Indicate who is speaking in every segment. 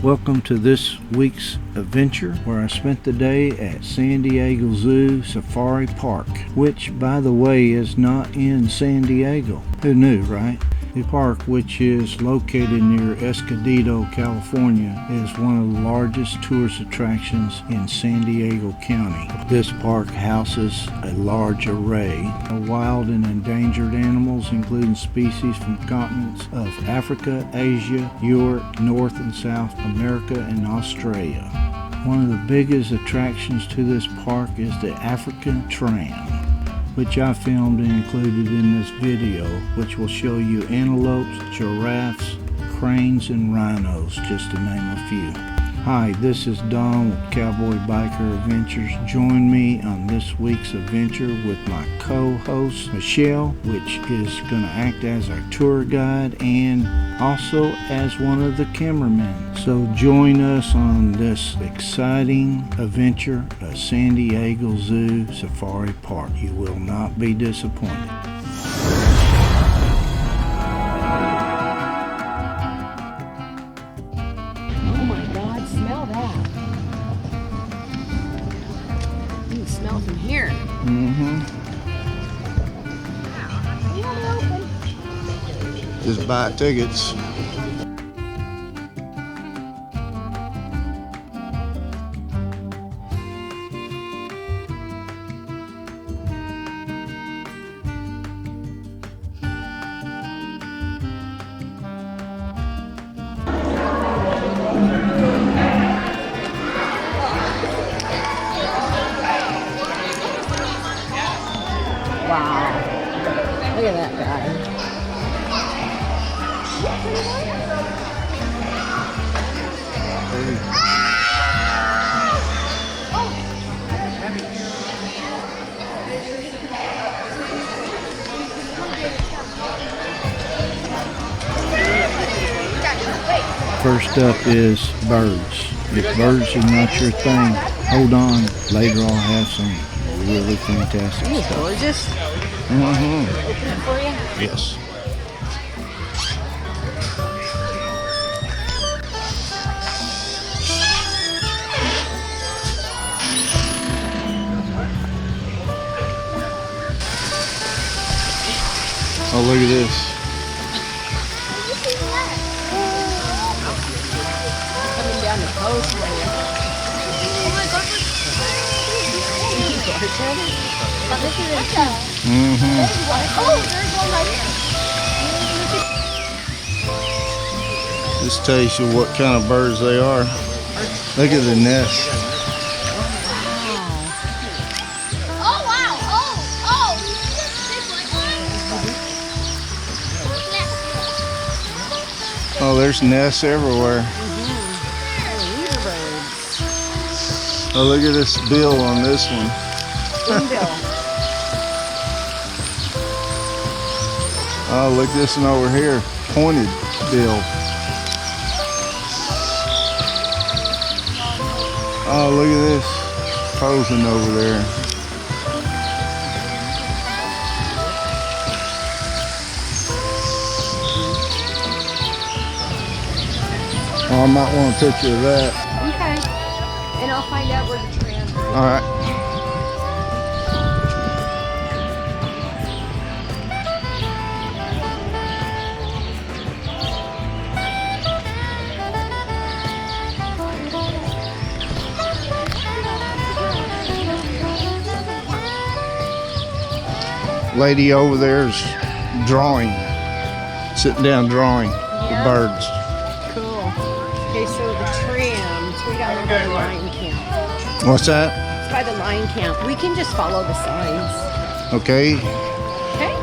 Speaker 1: Welcome to this week's adventure where I spent the day at San Diego Zoo Safari Park, which by the way is not in San Diego. Who knew, right? The park, which is located near Escondido, California, is one of the largest tourist attractions in San Diego County. This park houses a large array of wild and endangered animals, including species from continents of Africa, Asia, Europe, North and South America, and Australia. One of the biggest attractions to this park is the African tram, which I filmed and included in this video, which will show you antelopes, giraffes, cranes, and rhinos, just to name a few. Hi, this is Don with Cowboy Biker Adventures. Join me on this week's adventure with my co-host Michelle, which is going to act as our tour guide and also as one of the cameramen. So join us on this exciting adventure at San Diego Zoo Safari Park. You will not be disappointed. Just buy tickets.
Speaker 2: Wow. Look at that guy.
Speaker 1: First up is birds. If birds are not your thing, hold on. Later I'll have some really fantastic stuff.
Speaker 2: Gorgeous.
Speaker 1: Mm-hmm.
Speaker 2: Open it for you?
Speaker 1: Yes. Oh, look at this.
Speaker 2: Coming down the coast for you. Oh my God.
Speaker 1: Mm-hmm.
Speaker 2: Oh, there's one right here.
Speaker 1: This tells you what kind of birds they are. Look at the nest.
Speaker 3: Oh wow! Oh!
Speaker 1: Oh, there's nests everywhere. Oh, look at this bill on this one. Oh, look at this one over here. Pointed bill. Oh, look at this. Posing over there. Oh, I might want a picture of that.
Speaker 2: Okay. And I'll find out where the tram is.
Speaker 1: All right. Lady over there is drawing, sitting down drawing the birds.
Speaker 2: Cool. Okay, so the trams, we got to go by the line camp.
Speaker 1: What's that?
Speaker 2: It's by the line camp. We can just follow the signs.
Speaker 1: Okay.
Speaker 2: Okay?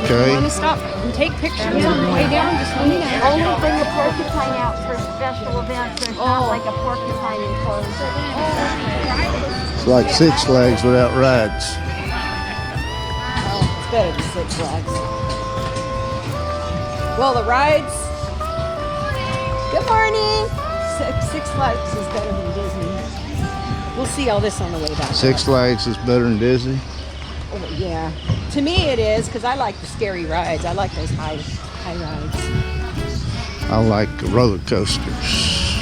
Speaker 1: Okay.
Speaker 2: You want to stop and take pictures on the way down? Just let me know.
Speaker 3: Only bring a porcupine out for special events. There's not like a porcupine enclosed.
Speaker 1: It's like Six Flags without rides.
Speaker 2: Oh, it's better than Six Flags. Well, the rides. Good morning. Six Flags is better than Disney. We'll see all this on the way back.
Speaker 1: Six Flags is better than Disney?
Speaker 2: Oh, yeah. To me it is, because I like the scary rides. I like those high rides.
Speaker 1: I like roller coasters.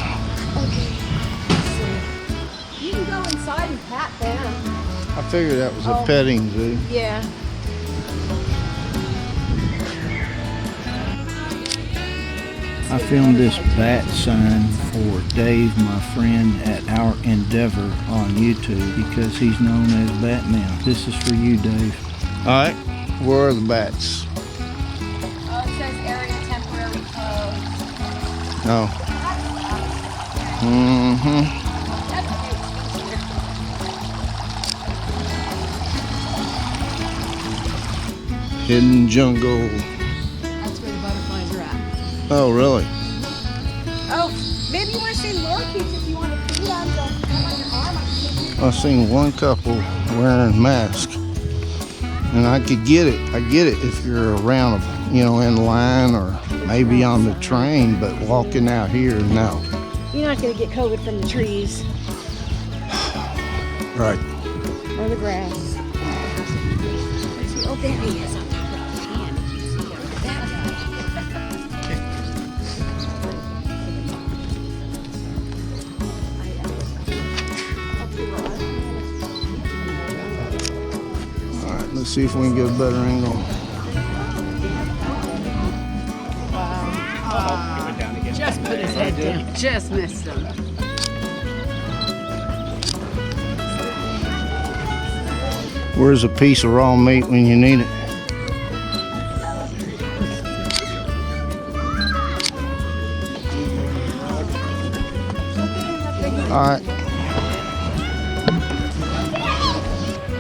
Speaker 2: You can go inside and pat them.
Speaker 1: I figured that was a petting zoo.
Speaker 2: Yeah.
Speaker 1: I filmed this bat sign for Dave, my friend at Our Endeavor on YouTube, because he's known as Batman. This is for you, Dave. All right, where are the bats?
Speaker 2: Oh, it says area temporary closed.
Speaker 1: Oh. Mm-hmm. Hidden jungle.
Speaker 2: That's where the butterflies are at.
Speaker 1: Oh, really?
Speaker 2: Oh, maybe you want to say lorikeets if you want to feed them. Don't come on your arm.
Speaker 1: I've seen one couple wearing masks, and I could get it. I get it if you're around, you know, in line or maybe on the train, but walking out here, no.
Speaker 2: You're not going to get COVID from the trees.
Speaker 1: Right.
Speaker 2: Or the grass. Oh, there he is on top of the hand. You see that
Speaker 1: All right, let's see if we can get a better angle.
Speaker 2: Just put his head down. Just missed him.
Speaker 1: Where's a piece of raw meat when you need it? All right.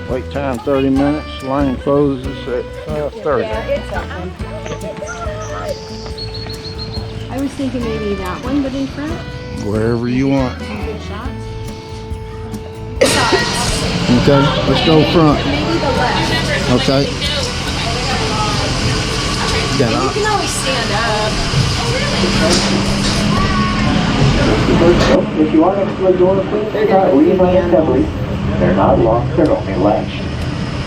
Speaker 1: Wait time 30 minutes. Line closes at 5:30.
Speaker 2: Yeah, it's open. I was thinking maybe that one, but in front.
Speaker 1: Wherever you want.
Speaker 2: Some good shots.
Speaker 1: Okay, let's go front.
Speaker 2: Maybe the left.
Speaker 1: Okay.
Speaker 2: And you can always stand up.
Speaker 4: If you are next to a door, please do not lean on it heavily. They're not locked, they're only latched.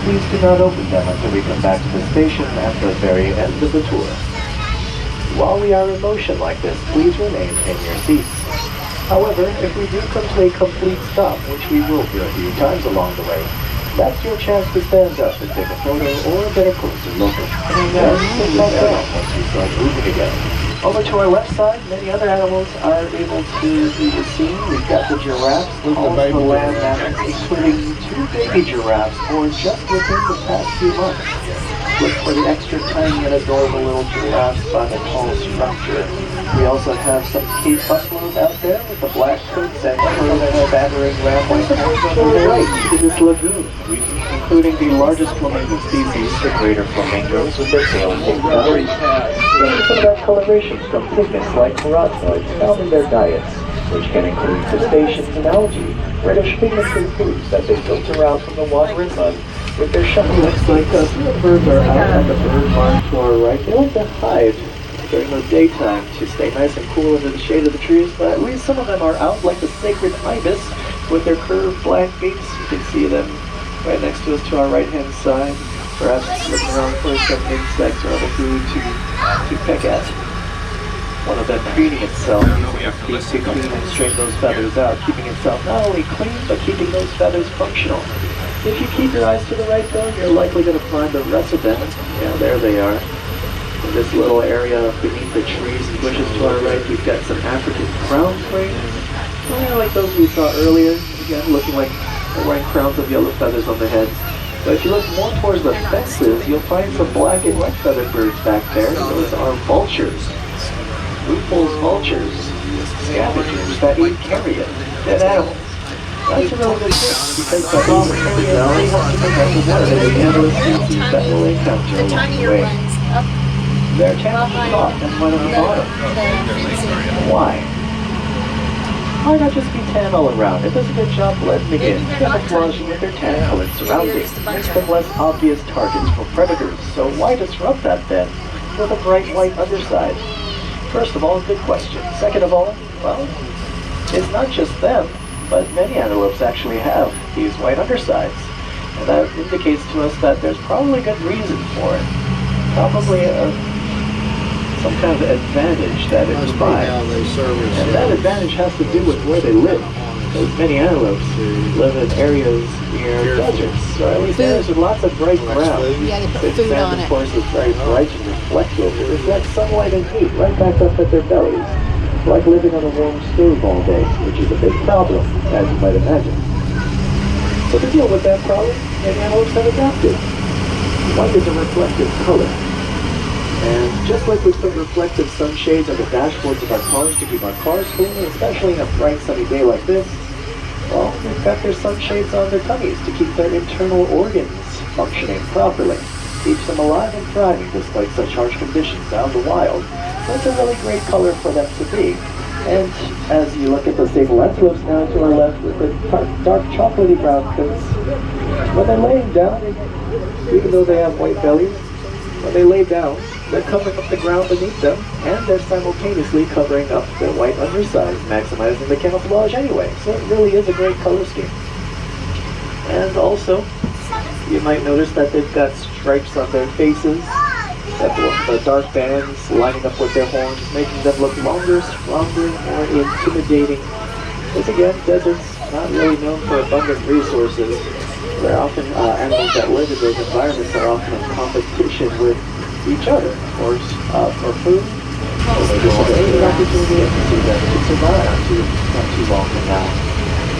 Speaker 4: Please do not open them until we come back to the station at the very end of the tour. While we are in motion like this, please remain in your seats. However, if we do come to a complete stop, which we will do a few times along the way, that's your chance to stand up and take a photo or a better closer look. Then sit back down once we start moving again. Over to our left side, many other animals are able to be seen. We've got the giraffes, all of the land mammals, including 2 baby giraffes born just within the past few months. Look for the extra tiny and adorable little giraffes by the tall structure. We also have some Cape buffaloes out there with the black coats and battering rambling horns on the right to this lagoon, including the largest flamingo species, the greater flamingos, with their tails hanging out. Some of that coloration from pigments like carotenoids found in their diets, which can include crustaceans and algae, reddish pigments and foods that they filter out from the water and mud with their shiny looks like the birds are out on the bird barn to our right. They like to hide during the daytime to stay nice and cool under the shade of the trees, but at least some of them are out like the sacred ibis with their curved black beaks. You can see them right next to us to our right-hand side, perhaps looking around for some insects or other food to peck at. One of them cleaning itself, using its beak to clean and straighten those feathers out, keeping itself not only clean, but keeping those feathers functional. If you keep your eyes to the right though, you're likely going to find the rest of them. Yeah, there they are. In this little area beneath the trees and bushes to our right, we've got some African crown cranes. Kind of like those we saw earlier. Again, looking like they're wearing crowns of yellow feathers on the heads. But if you look more towards the fences, you'll find some black and white feathered birds back there. Those are vultures. Lupo's vultures, scavengers that eat carrion, dead animals. That's a really good tip, because the raw carrion really helps to prevent the one of the animal species that will encounter along the way. Their tails are soft and wet on the bottom. Why? Why not just be tan all around? It does a good job blending in, camouflaging with their tan-colored surroundings, makes them less obvious targets for predators. So why disrupt that then with a bright white underside? First of all, good question. Second of all, well, it's not just them, but many antelopes actually have these white undersides. And that indicates to us that there's probably good reason for it. Probably some kind of advantage that it provides. And that advantage has to do with where they live. Because many antelopes live in areas near deserts, or at least areas with lots of bright ground.
Speaker 2: Yeah, they put food on
Speaker 4: Sand,
Speaker 2: it.
Speaker 4: of course, is very bright and reflective. It reflects sunlight and heat right back up at their bellies. Like living on a warm stove all day, which is a big problem, as you might imagine. So to deal with that problem, many antelopes have adapted. White is a reflective color. And just like we put reflective sunshades on the dashboards of our cars to keep our cars cool, especially in a bright sunny day like this, well, they've got their sunshades on their tummies to keep their internal organs functioning properly. Keeps them alive and thriving despite such harsh conditions out in the wild. That's a really great color for them to be. And as you look at the sable antelopes now to our left with the dark chocolatey brown coats, when they're laying down, even though they have white bellies, when they lay down, they're covering up the ground beneath them, and they're simultaneously covering up their white undersides, maximizing the camouflage anyway. So it really is a great color scheme. And also, you might notice that they've got stripes on their faces, the dark bands lining up with their horns, making them look longer, stronger, more intimidating. Because again, deserts not really known for abundant resources. They're often, animals that live in those environments are often in competition with each other, for food. Or they have any opportunity to survive not too long from now.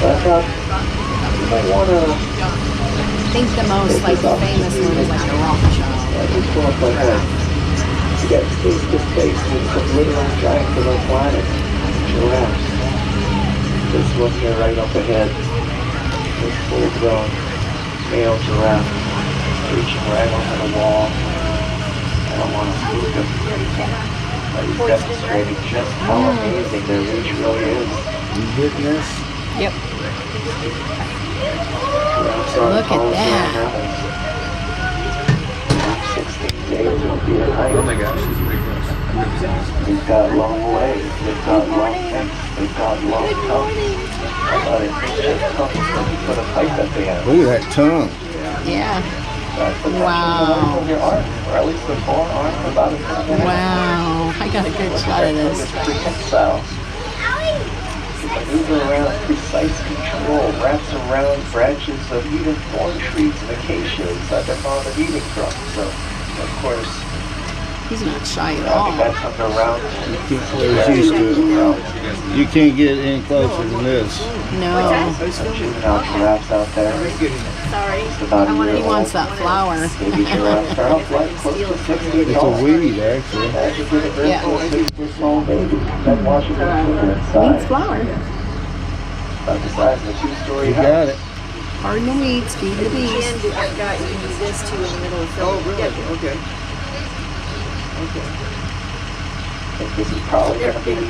Speaker 4: But you might want to...
Speaker 2: I think the most like famous one is like the Rothschild.
Speaker 4: Just pull up my head to get face to face with some literal giants of our planet, giraffes. This one here right up ahead, this full-grown male giraffe reaching right onto the wall. I don't want to spook him, but he's demonstrating just how amazing their reach really is.
Speaker 1: You getting this?
Speaker 2: Yep.
Speaker 4: Look
Speaker 2: at that.
Speaker 4: 16 days of being height.
Speaker 5: Oh my gosh, she's ridiculous.
Speaker 4: They've got long legs, they've got long necks, they've got long tongues. About an inch of tongue when you put a pipe that they have.
Speaker 1: Look at that tongue.
Speaker 2: Yeah.
Speaker 4: That's the
Speaker 2: Wow.
Speaker 4: on your arm, or at least the forearm, about a inch.
Speaker 2: Wow. I got a good shot of this.
Speaker 4: Prehensile. Maneuver around precise control, wraps around branches of even thorn trees and acacias that they're fond of eating from. So, of course,
Speaker 2: He's not shy at
Speaker 4: having
Speaker 2: all.
Speaker 4: that tongue around,
Speaker 1: Used to it. You can't get any closer than this.
Speaker 2: No.
Speaker 4: some juvenile giraffes out there. Just about a year
Speaker 2: He
Speaker 4: old.
Speaker 2: wants that flower.
Speaker 4: Baby giraffes start off life close to 6 feet
Speaker 1: It's
Speaker 4: tall.
Speaker 1: a weed, actually.
Speaker 4: Imagine giving birth
Speaker 2: Yeah.
Speaker 4: to a 6-foot small baby, then watching them figure inside.
Speaker 2: Needs flower.
Speaker 4: About the size of a 2-story
Speaker 1: You
Speaker 4: house.
Speaker 1: got it.
Speaker 2: Pardon the weeds, feed the bees.
Speaker 6: I've got you do this too in the middle of
Speaker 5: Oh, really? Okay.
Speaker 4: I think this is probably going to be the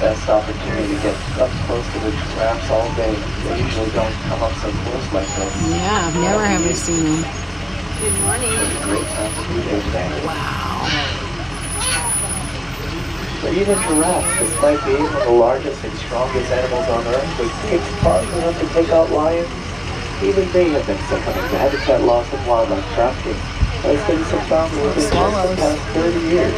Speaker 4: best opportunity to get up close to the giraffes all day. They usually don't come up so close like this.
Speaker 2: Yeah, never have I seen him.
Speaker 6: Good morning.
Speaker 4: It's a great time to be there today.
Speaker 2: Wow.
Speaker 4: So even giraffes, despite being one of the largest and strongest animals on Earth, with kicks far enough to take out lions, even they have been succumbing to habitat loss and wildlife trafficking. As studies have found within just the past 30 years,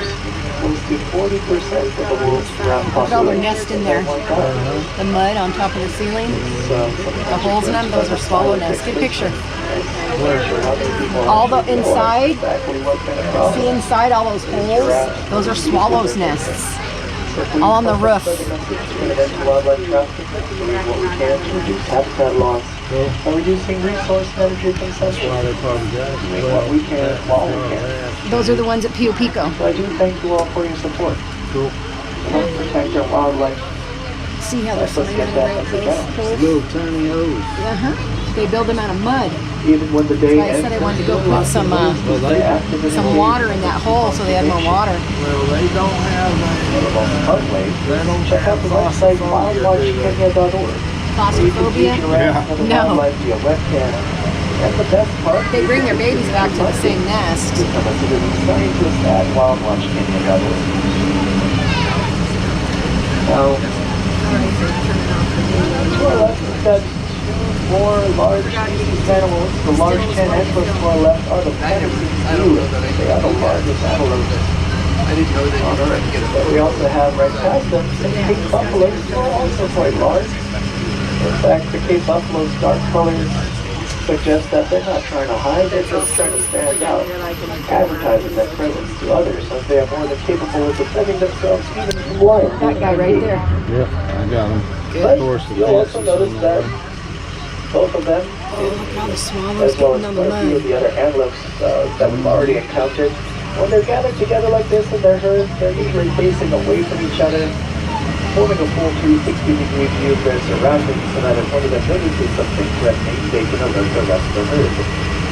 Speaker 4: close to 40% of the world's giraffe
Speaker 2: Look at all their
Speaker 4: population
Speaker 2: nest in there.
Speaker 4: has been wiped out.
Speaker 2: The mud on top of the ceiling, the holes in them, those are swallow nests. Get a picture. All the inside, see inside all those holes? Those are swallows' nests. All on the roof.
Speaker 4: Wildlife trafficking, doing what we can to reduce habitat loss and reducing resource and energy consumption. Doing what we can while we can.
Speaker 2: Those are the ones at Pio Pico.
Speaker 4: So I do thank you all for your support.
Speaker 1: Cool.
Speaker 4: To help protect our wildlife.
Speaker 2: See how they're swimming in the right holes?
Speaker 1: Little tiny holes.
Speaker 2: Uh-huh. They build them out of mud.
Speaker 4: Even when the day
Speaker 2: That's why I said I wanted to go put some water in that hole so they had more water.
Speaker 1: Well, they don't have
Speaker 4: Check out the website wildwatchkenya.org.
Speaker 2: Claustrophobia? No.
Speaker 4: And the best part,
Speaker 2: They bring their babies back to the same nest.
Speaker 4: scientists at wildwatchkenya.org. Now, to our left, we've got two more large species animals. The large 10 antelopes to our left are the Flamingos. They are the largest antelopes
Speaker 5: I didn't know that you tried to get
Speaker 4: But we also have right past them some Cape buffaloes who are also quite large. In fact, the Cape buffalo's dark colors suggest that they're not trying to hide, they're just trying to stand out, advertising their presence to others, as they are more than capable of defending themselves even from lions.
Speaker 2: That guy right there.
Speaker 1: Yep, I got them.
Speaker 4: But you'll also notice that both of them,
Speaker 2: Look how the small one's
Speaker 4: as well
Speaker 2: getting
Speaker 4: as
Speaker 2: on the
Speaker 4: quite a few
Speaker 2: mud.
Speaker 4: of the other antelopes that we've already encountered, when they're gathered together like this in their herd, they're usually facing away from each other, forming a full 360-degree view of their surroundings so that if one of them notices something threatening, they can alert the rest of the herd.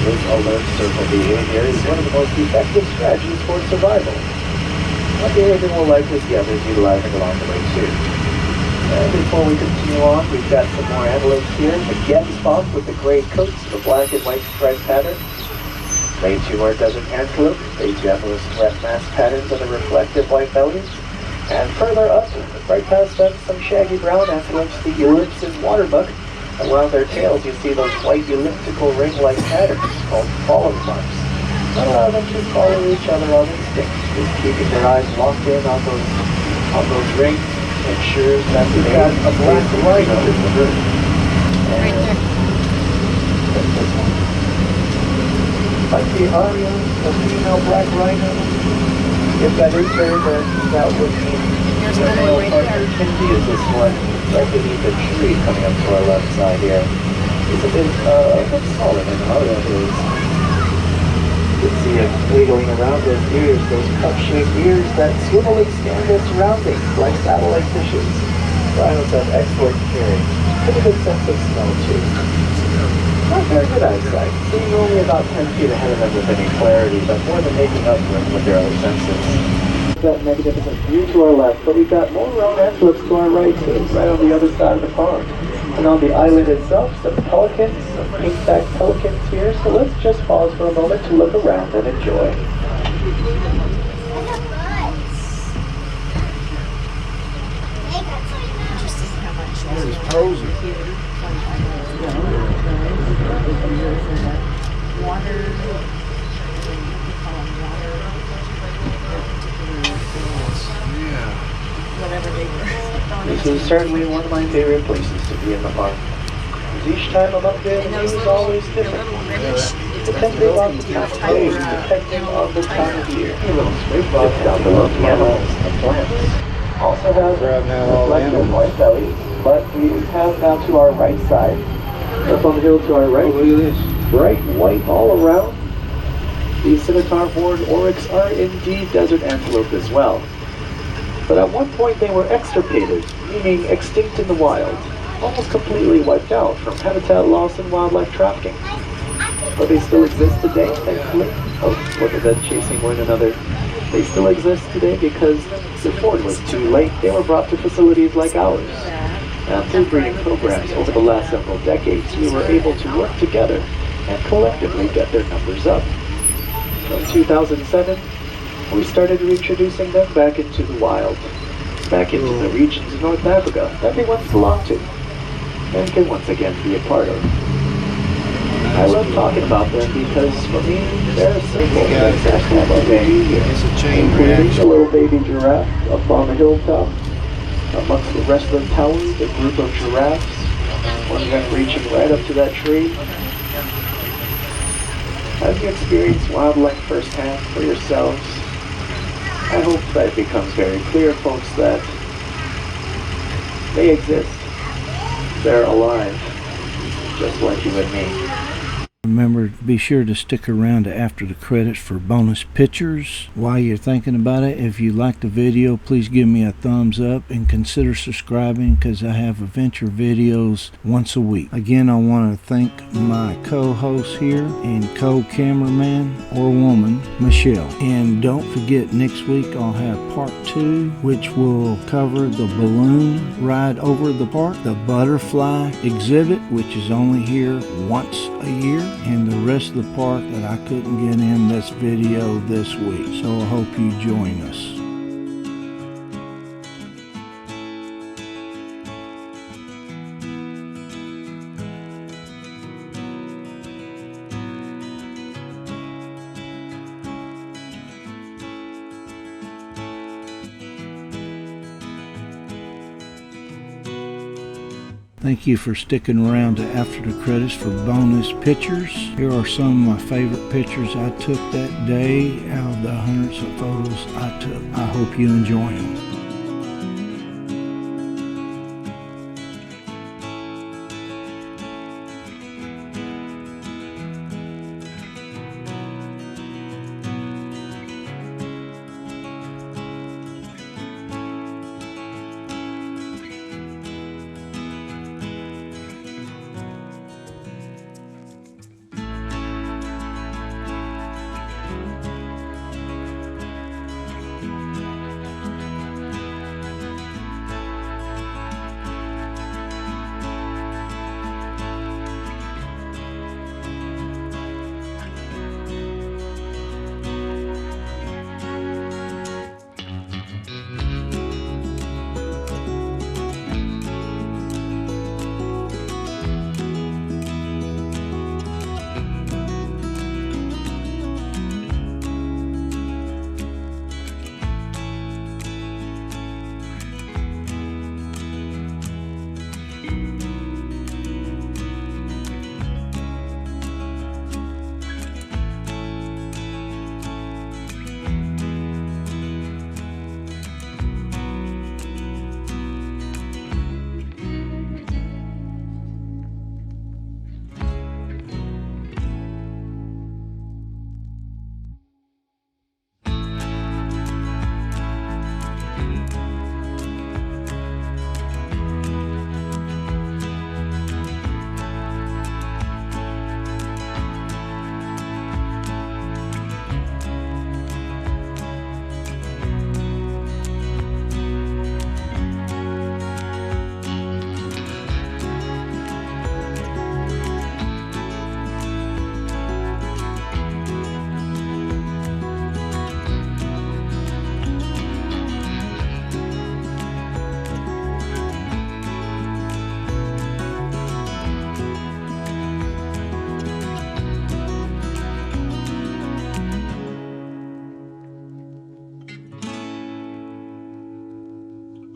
Speaker 4: This alert circle behavior is one of the most effective strategies for survival. What behavior will likely see others utilizing along the way too. And before we continue on, we've got some more antelopes here. The Get Spot with the gray coats, the black and white stripe pattern. They too are desert antelope. They too have those threat mask patterns on the reflective white bellies. And further up, right past them, some shaggy brown antelopes, the ellipse and waterbuck. Around their tails, you see those white elliptical ring-like patterns called follow marks. That allow them to follow each other on instinct, just keeping their eyes locked in on those rings. Ensures that they've got a black rhino in the herd.
Speaker 2: Right there.
Speaker 4: This one. Like the Aria, the female black rhino. If that is her, then that would mean
Speaker 2: There's
Speaker 4: the
Speaker 2: another
Speaker 4: male
Speaker 2: one right
Speaker 4: partner
Speaker 2: there.
Speaker 4: Kinsey is this one right beneath the tree coming up to our left side here. It's a bit smaller than the other is. You can see it wiggling around his ears, those cup-shaped ears that swivel and scan their surroundings like satellite dishes. Rhinos have excellent hearing, pretty good sense of smell too. Not very good eyesight, seeing only about 10 feet ahead of them with any clarity, but more than making up for it with their other senses. We've got magnificent view to our left, but we've got more round antelopes to our right too, right on the other side of the pond. And on the island itself, some pelicans, some pink-backed pelicans here, so let's just pause for a moment to look around and enjoy.
Speaker 1: He's posing. This is certainly one of my favorite places to be in the park. Each time I'm up there, the view is always different. Depending on the time of day, depending on the time of year. A little straight box down below the animals and plants. Also has reflective white bellies, but we have now to our right side, up on the hill to our right, look at this, bright white all around. These scimitar horned oryx are indeed desert antelope as well. But at one point they were extirpated, meaning extinct in the wild, almost completely wiped out from habitat loss and wildlife trafficking. But they still exist today, thankfully. Oh, look at them chasing one another. They still exist today because before it was too late, they were brought to facilities like ours. And through breeding programs over the last several decades, we were able to work together and collectively get their numbers up. From 2007, we started reintroducing them back into the wild, back into the regions of North Africa that they once belonged to, and can once again be a part of. I love talking about them because for me, they're a symbol of exactly what they do here, including the little baby giraffe up on the hilltop. Amongst the rest of the towers, a group of giraffes, one of them reaching right up to that tree. As you experience wildlife firsthand for yourselves, I hope that it becomes very clear, folks, that they exist. They're alive, just like you and me. Remember, be sure to stick around to after the credits for bonus pictures. While you're thinking about it, if you like the video, please give me a thumbs up and consider subscribing because I have adventure videos once a week. Again, I want to thank my co-host here and co-cameraman or woman, Michelle. And don't forget, next week I'll have part 2, which will cover the balloon ride over the park, the butterfly exhibit, which is only here once a year, and the rest of the park that I couldn't get in this video this week. So I hope you join us. Thank you for sticking around to After the Credits for bonus pictures. Here are some of my favorite pictures I took that day out of the hundreds of photos I took. I hope you enjoy them.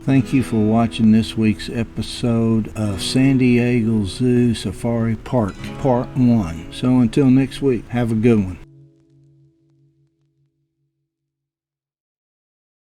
Speaker 1: Thank you for watching this week's episode of San Diego Zoo Safari Park, Part 1. So until next week, have a good one.